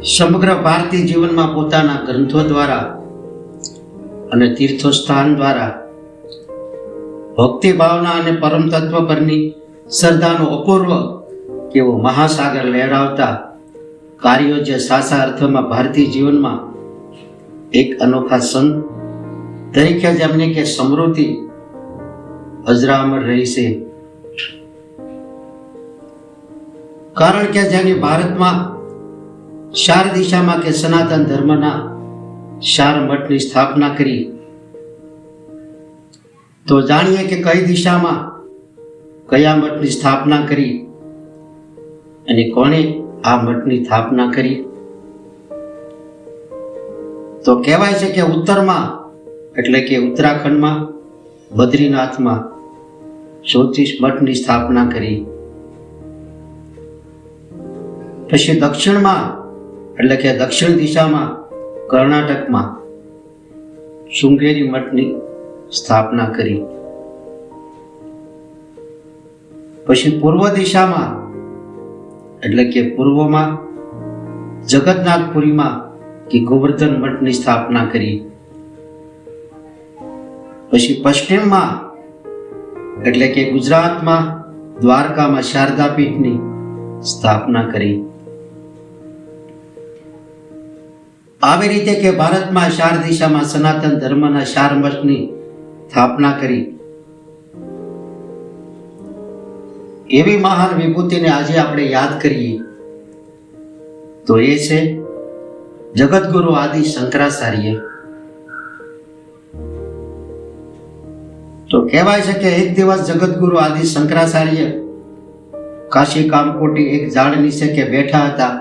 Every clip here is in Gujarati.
સમગ્ર ભારતીય જીવનમાં પોતાના ગ્રંથો દ્વારા અને તીર્થોસ્થાન દ્વારા ભક્તિ ભાવના અને પરમ તત્વ પરની શ્રદ્ધાનો અપૂર્વ કેવો મહાસાગર લહેરાવતા કાર્યો જે સાચા અર્થમાં ભારતીય જીવનમાં એક અનોખા સંત તરીકે જેમની કે સમૃદ્ધિ અજરામર રહી છે. કારણ કે જેની ભારતમાં ચાર દિશામાં કે સનાતન ધર્મના ચાર મઠની સ્થાપના કરી, તો જાણીએ કે કઈ દિશામાં કયા મઠની સ્થાપના કરી અને કોણે આ મઠની સ્થાપના કરી. તો કહેવાય છે કે ઉત્તરમાં એટલે કે ઉત્તરાખંડમાં બદ્રીનાથમાં 34 મઠની સ્થાપના કરી. પછી દક્ષિણમાં એટલે કે દક્ષિણ દિશામાં કર્ણાટકમાં શૃંગેરી મઠની સ્થાપના કરી. પછી પૂર્વ દિશામાં એટલે કે પૂર્વમાં જગન્નાથપુરીમાં કે ગોવર્ધન મઠની સ્થાપના કરી. પછી પશ્ચિમમાં એટલે કે ગુજરાતમાં દ્વારકામાં શારદા પીઠની સ્થાપના કરી. આવી રીતે કે ભારતમાં ચાર દિશામાં સનાતન ધર્મના ચાર મઠની સ્થાપના કરી. એવી મહાન વિભૂતિને આજે આપણે યાદ કરીએ તો એ છે જગતગુરુ આદિ શંકરાચાર્ય. તો કહેવાય છે કે એક દિવસ જગતગુરુ આદિ શંકરાચાર્ય કાશી કામકોટી એક ઝાડ નીચે કે બેઠા હતા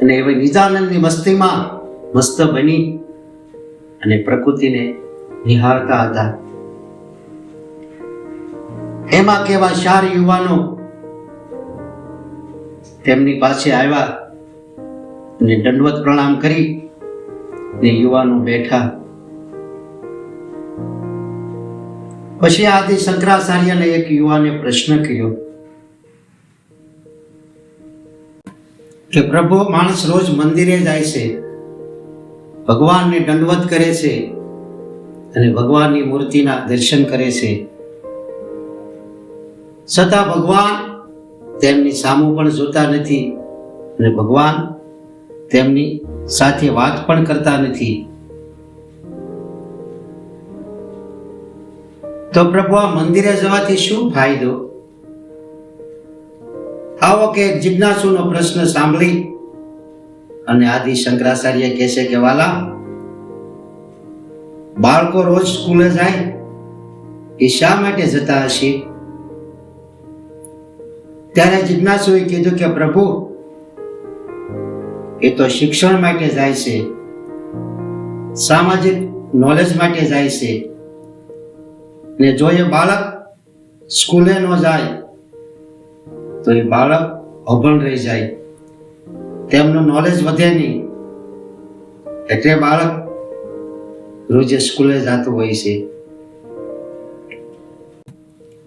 અને એવી નિજાનંદની મસ્તીમાં મસ્ત બની અને પ્રકૃતિને નિહાળતા હતા. એમાં કેવા ચાર યુવાનો તેમની પાસે આવ્યા અને દંડવત પ્રણામ કરી ને યુવાનો બેઠા. પછી આદિ શંકરાચાર્યને એક યુવાને પ્રશ્ન કર્યો કે પ્રભુ, માણસ રોજ મંદિરે જાય છે, ભગવાનને દંડવત કરે છે અને ભગવાનની મૂર્તિના દર્શન કરે છે, છતાં ભગવાન તેમની સામું પણ જોતા નથી અને ભગવાન તેમની સાથે વાત પણ કરતા નથી. તો પ્રભુ, આ મંદિરે જવાથી શું ફાયદો? આવો કે એક જિજ્ઞાસુનો પ્રશ્ન સાંભળી અને આદિ શંકરાચાર્ય કહે છે કે વાલા, બાળકો રોજ સ્કૂલે જાય એ શા માટે જતા હશે? ત્યારે જિજ્ઞાસુએ કીધું કે પ્રભુ, એ તો શિક્ષણ માટે જાય છે, સામાજિક નોલેજ માટે જાય છે, ને જો એ બાળક સ્કૂલે ન જાય તો એ બાળક અભણ રહી જાય, તેમનું નોલેજ વધે નહીં, એટલે બાળક રોજે સ્કૂલે જતું હોય છે.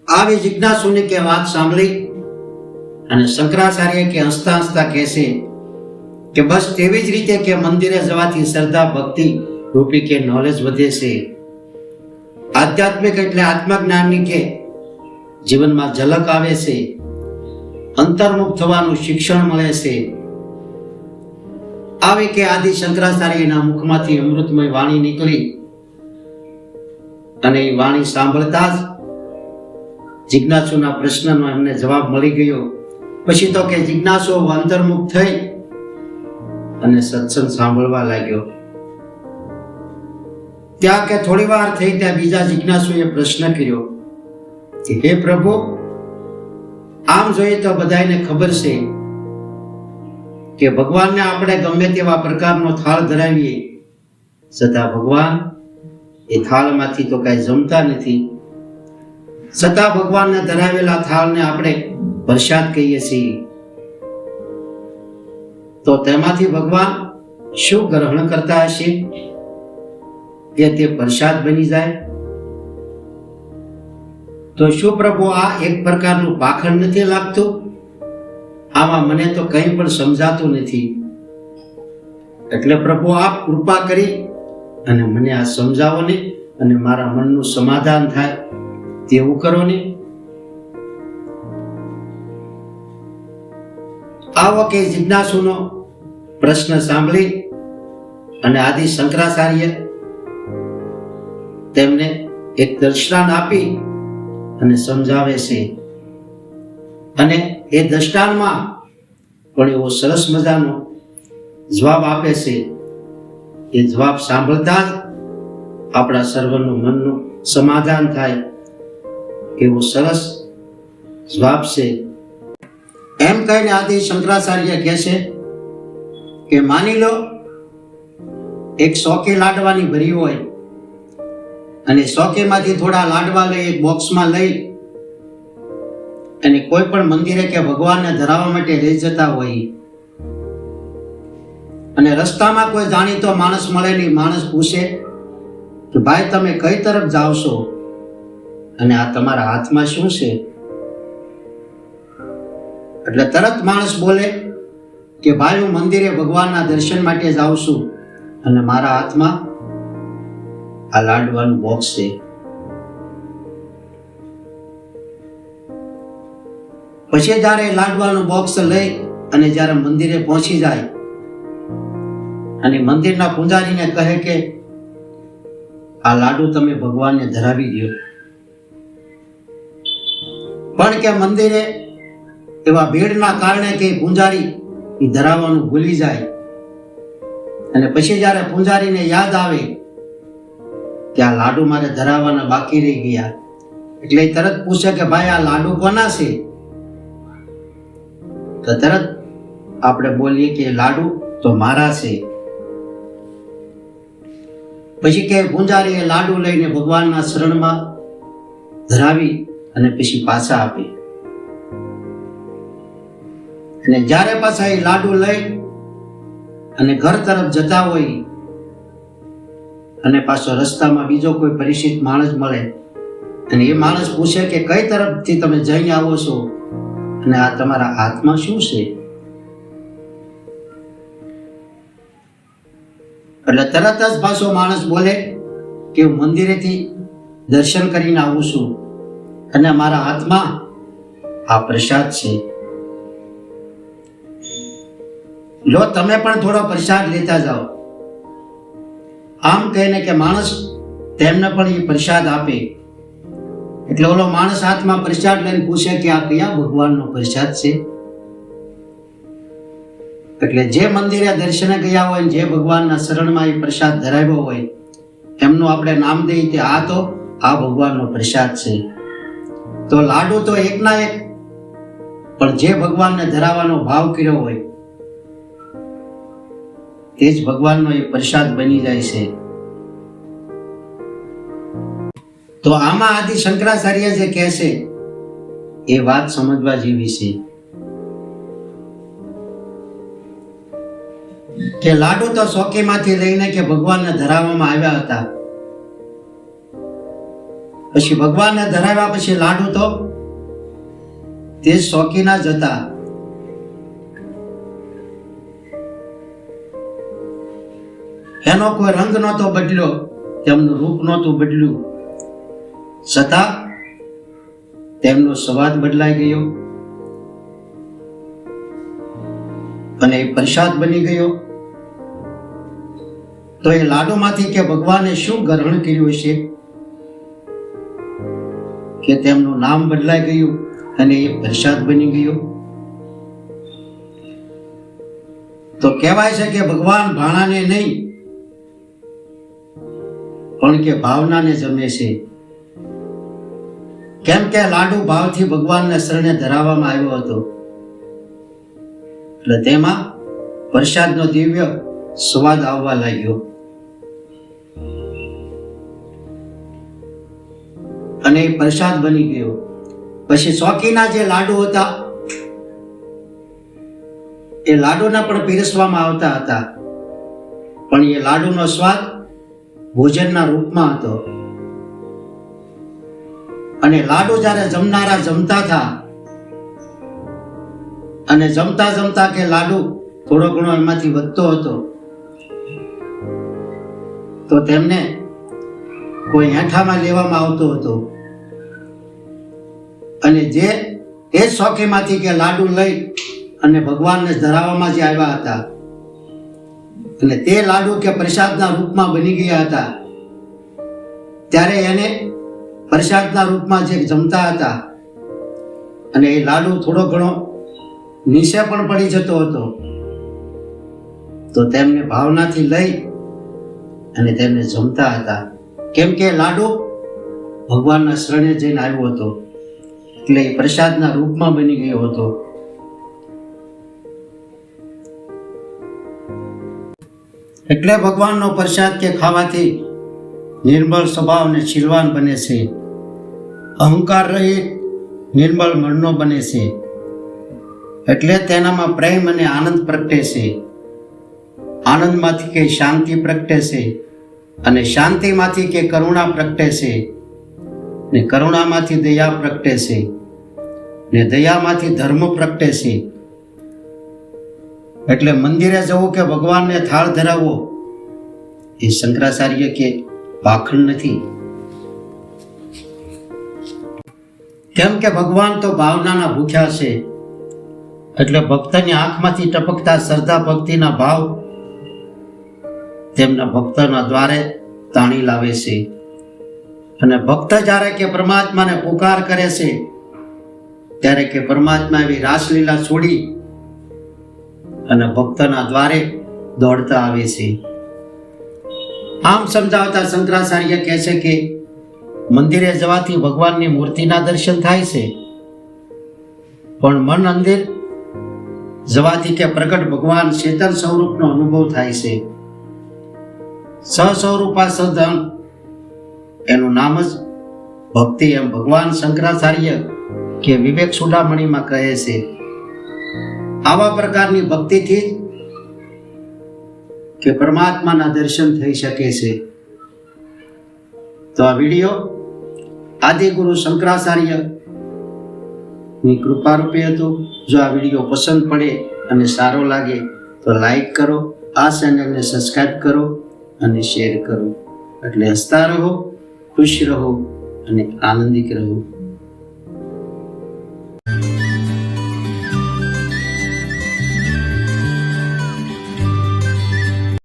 આવી જિજ્ઞાસુની કે વાત સાંભળી અને શંકરાચાર્ય કે હસતા હસતા કહેશે કે બસ તેવી જ રીતે કે મંદિરે જવાથી શ્રદ્ધા ભક્તિ રૂપી કે નોલેજ વધે છે, આધ્યાત્મિક એટલે આત્મજ્ઞાનની કે જીવનમાં ઝલક આવે છે, અંતર્મુખ થવાનું શિક્ષણ મળે છે. આવી કે આદિ શંકરાચાર્યના મુખમાંથી અમૃતમય વાણી નીકળી અને એ વાણી સાંભળતા જ જિજ્ઞાસુના પ્રશ્નનો એમને જવાબ મળી ગયો. પછી તો કે જિજ્ઞાસુ અંતર્મુખ થઈ અને સત્સંગ સાંભળવા લાગ્યો. ત્યાં કે થોડી વાર થઈ ત્યાં બીજા જિજ્ઞાસુએ પ્રશ્ન કર્યો કે હે પ્રભુ, આમ જોઈએ તો બધાને ખબર છે કે ભગવાનને આપણે ગમે તેવા પ્રકારનો થાળ ધરાવીએ, છતાં ભગવાન એ થાળમાંથી તો કઈ જમતા નથી, છતાં ભગવાનને ધરાવેલા થાળને આપણે પ્રસાદ કહીએ છીએ. તો તેમાંથી ભગવાન શું ગ્રહણ કરતા હશે કે તે પ્રસાદ બની જાય? તો શું પ્રભુ આ એક પ્રકારનું પાખંડ નથી લાગતું? આમાં મને તો કંઈ પણ સમજાતું નથી, એટલે પ્રભુ આપ કૃપા કરી અને મને આ સમજાવો ને અને મારા મનનું સમાધાન થાય તેવું કરો ને. આવો કે જિજ્ઞાસુનો પ્રશ્ન સાંભળી અને આદિ શંકરાચાર્ય તેમને એક દૃષ્ટાંત આપી અને સમજાવે છે. અને એ દૃષ્ટાંતમાં પણ એવો સરસ મજાનો જવાબ આપે છે. એ જવાબ સાંભળતા જ આપણા સર્વનું મનનું સમાધાન થાય એવો સરસ જવાબ છે. એમ કહીને આદિ શંકરાચાર્ય કહે છે કે માની લો એક સોકી લાડવાની ભરી હોય અને સોકીમાંથી થોડા લાડવા લઈ એક બોક્સમાં લઈ અને કોઈ પણ મંદિરે કે ભગવાનને ધરાવવા માટે લઈ જતા હોય અને રસ્તામાં કોઈ જાણીતો માણસ મળે નહીં. માણસ પૂછે કે ભાઈ તમે કઈ તરફ જાઓ છો અને આ તમારા હાથમાં શું છે? એટલે તરત માણસ બોલે કે ભાઈ હું મંદિરે ભગવાનના દર્શન માટે જાઉં છું અને મારા હાથમાં આ લાડવાનું બોક્સ છે. પછી જ્યારે લાડવાનું બોક્સ લઈ અને જ્યારે મંદિરે પહોંચી જાય અને મંદિરના પૂજારીને કહે કે આ લાડુ તમે ભગવાનને ધરાવી દો, પણ કે મંદિરે એવા ભીડના કારણે કે પૂજારી એ ધરાવવાનું ભૂલી જાય અને પછી જ્યારે પૂજારીને યાદ આવે કે આ લાડુ મારે ધરાવવાના બાકી રહી ગયા, એટલે તરત પૂછે કે ભાઈ આ લાડુ કોના છે? તો તરત આપણે બોલીએ કે લાડુ તો મારા છે. પછી કે પૂજારી એ લાડુ લઈને ભગવાનના શરણમાં ધરાવી અને પછી પાછા આપે. અને જ્યારે પાછા એ લાડુ લઈ અને ઘર તરફ જતા હોય અને પાછો રસ્તામાં બીજો કોઈ પરિચિત માણસ મળે અને એ માણસ પૂછે કે કઈ તરફથી તમે જઈને આવો છો અને આ તમારા હાથમાં શું છે? એટલે તરત જ પાછો માણસ બોલે કે હું મંદિરેથી દર્શન કરીને આવું છું અને મારા હાથમાં આ પ્રસાદ છે. લો તમે પણ થોડો પ્રસાદ લેતા જાઓ. આમ કહીને કે માણસ તેમને પણ એ પ્રસાદ આપે. એટલે ઓલો માણસ હાથમાં પ્રસાદ લઈને પૂછે કે આ કયા ભગવાનનો પ્રસાદ છે? એટલે જે મંદિરે દર્શને ગયા હોય જે ભગવાનના શરણમાં એ પ્રસાદ ધરાવ્યો હોય એમનું આપણે નામ દઈએ કે આ તો આ ભગવાનનો પ્રસાદ છે. તો લાડુ તો એકના એક, પણ જે ભગવાનને ધરાવવાનો ભાવ કર્યો હોય તે જ ભગવાનનો એ પ્રસાદ બની જાય છે. તો આમાં આદિ શંકરાચાર્ય જે કહે છે એ વાત સમજવા જેવી છે કે લાડુ તો સોકીમાંથી લઈને કે ભગવાનને ધરાવવામાં આવ્યા હતા. પછી ભગવાનને ધરાવ્યા પછી લાડુ તો તે સોકીના જ હતા. એનો કોઈ રંગ નહોતો બદલ્યો, તેમનું રૂપ નહોતું બદલ્યું, છતાં તેમનો સ્વાદ બદલાઈ ગયો અને એ પ્રસાદ બની ગયો. તો એ લાડુમાંથી કે ભગવાને શું ગ્રહણ કર્યું છે કે તેમનું નામ બદલાઈ ગયું અને એ પ્રસાદ બની ગયો. તો કહેવાય છે કે ભગવાન ભાણાને નહીં પણ કે ભાવનાને જમે છે. કેમ કે લાડુ ભાવથી ભગવાનને શરણે ધરાવવામાં આવ્યો હતો એટલે તેમાં પ્રસાદનો દિવ્ય સ્વાદ આવવા લાગ્યો અને એ પ્રસાદ બની ગયો. પછી ચોકીના જે લાડુ હતા એ લાડુના પણ પીરસવામાં આવતા હતા, પણ એ લાડુનો સ્વાદ ભોજનના રૂપમાં હતો. અને લાડુ જ્યારે જમનારા જમતા હતા અને જમતા જમતા કે લાડુ થોડો ઘણો એમાંથી વધતો હતો તો તેમને કોઈ હેઠામાં લેવામાં આવતો હતો અને જે એ શોખીમાંથી કે લાડુ લઈ અને ભગવાનને ધરાવવામાં જે આવ્યા હતા અને તે લાડુ કે પ્રસાદના રૂપમાં બની ગયા હતા, ત્યારે એને પ્રસાદના રૂપમાં જે જમતા હતા અને એ લાડુ થોડો ઘણો નીચે પણ પડી જતો હતો, તો તેમને ભાવનાથી લઈ અને તેમને જમતા હતા. કેમ કે લાડુ ભગવાનના શરણે જઈને આવ્યો હતો, એટલે એ પ્રસાદના રૂપમાં બની ગયો હતો. એટલે ભગવાનનો પ્રસાદ કે ખાવાથી નિર્મળ સ્વભાવ અને શીલવાન બને છે, અહંકાર રહિત નિર્મળ મનનો બને છે. એટલે તેનામાં પ્રેમ અને આનંદ પ્રગટે છે, આનંદમાંથી કે શાંતિ પ્રગટે છે, અને શાંતિમાંથી કે કરુણા પ્રગટે છે, ને કરુણામાંથી દયા પ્રગટે છે, ને દયામાંથી ધર્મ પ્રગટે છે. એટલે મંદિરે જવું કે ભગવાનને થાળ ધરાવવો એ શંકરાચાર્ય કે પાખંડ નથી. કેમ કે ભગવાન તો ભાવનાના ભૂખ્યા છે, એટલે ભક્તની આંખમાંથી ટપકતા શ્રદ્ધા ભક્તિના ભાવ તેમના ભક્તના દ્વારે તાણી લાવે છે. અને ભક્ત જ્યારે કે પરમાત્માને પુકાર કરે છે, ત્યારે કે પરમાત્મા એવી રાસલીલા છોડી અને ભક્તના દ્વારે દોડતા આવે છે. આમ સમજાવતા શંકરાચાર્ય કહે છે કે મંદિરે જવાથી ભગવાનની મૂર્તિના દર્શન થાય છે, પણ મન અંદિર જવાથી કે પ્રગટ ભગવાન ચેતન સ્વરૂપનો અનુભવ થાય છે. સસ્વરૂપા સધન એનું નામ જ ભક્તિ, એમ ભગવાન શંકરાચાર્ય કે વિવેક ચૂડામણીમાં કહે છે. આવા પ્રકારની ભક્તિથી કે પરમાત્માના દર્શન થઈ શકે છે. તો આ વિડીયો આદિગુરુ શંકરાચાર્ય ની કૃપા રૂપે હતો. જો આ વિડીયો પસંદ પડે અને સારો લાગે તો લાઈક કરો, આ ચેનલને સબસ્ક્રાઇબ કરો અને શેર કરો. એટલે હસતા રહો, ખુશ રહો અને આનંદિત રહો.